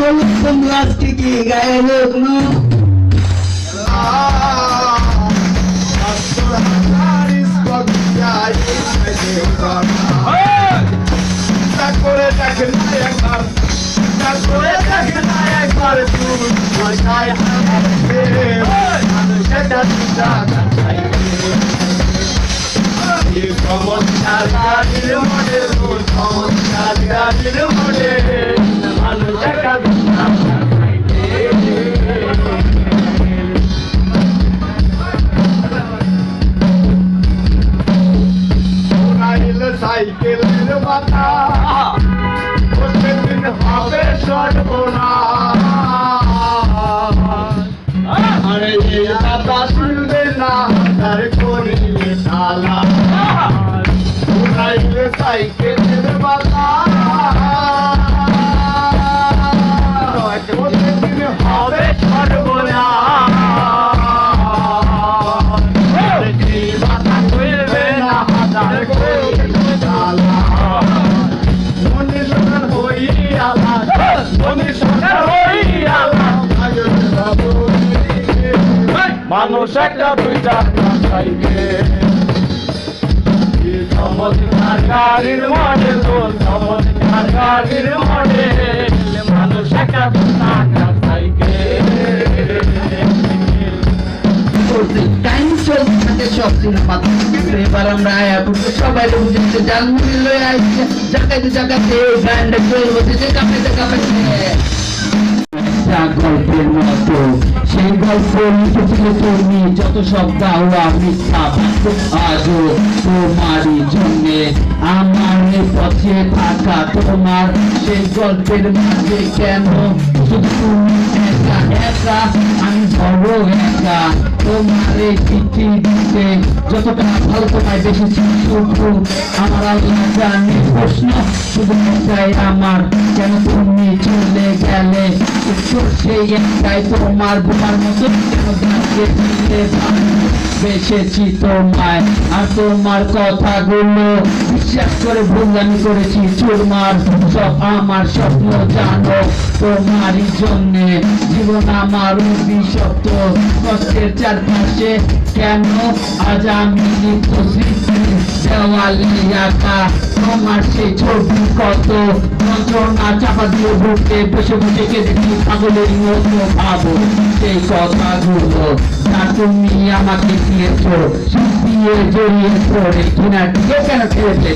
হলো বন্ধু আজকে কি গায়ে লোকনো করে দেখেন একবার করে দেখেন একবার চমৎকার গাড়ির মনে চমৎকার গাড়ির মনে মানুষ একা সাইকেলের মাথা প্রত্যেকদিন হবে সর্বনাশ আরে এই কথা শুনবে না তার করিলে তালা উড়াইলে সাইকেলের মাথা প্রত্যেকদিন হবে সর্বনাশ এই কথা শুনবে না তার করিলে তালা মনে সরকার হইয়ালা মনে সরকার হইয়ালা মানুষ একটা দুইটা চমৎকার গাড়ির মডেল চমৎকার গাড়ির মডেল মানুষ একটা দুইটা টাইম চলতে সব সিনেমা এবার আমরা সবাই লোক যেতে জানমুড়ি লয়ে আসছে জায়গাতে জায়গাতে ব্যান্ডে চলবো যে কাঁপাইতে কাঁপাইতে গল্পের মতো সেই গল্প লিখেছিল তুমি যত সব গাওয়া মিথ্যা আজও তোমারই জন্যে আমার পথে থাকা তোমার সেই গল্পের মাঝে কেন শুধু তুমি একা একা আমি বড় একা তোমার এই পৃথিবীতে যতটা ভালো তোমায় বেশি শুধু আমার আল্লাহ জানে প্রশ্ন শুধু একটাই আমার কেন তুমি চলে গেলে সেই একটাই তোমার বোমার মতো বেঁচেছি তোমায় আর তোমার কথাগুলো বিশ্বাস করে ভুল আমি করেছি চুরমার সব আমার স্বপ্ন জানো তোমারই জন্যে জীবন আমার অভিশপ্ত কষ্টের চারপাশে কেন আজ আমি দেওয়ালে আঁকা তোমার সেই ছবি কত যন্ত্রণা চাপা দিয়ে বুকে বসে বসে কেঁদেছি পাগলের মতো ভাবো সেই কথাগুলো যা তুমি আমাকে দিয়েছো দিয়ে জড়িয়ে পড়ে কিনা কেউ কেন ছেড়ে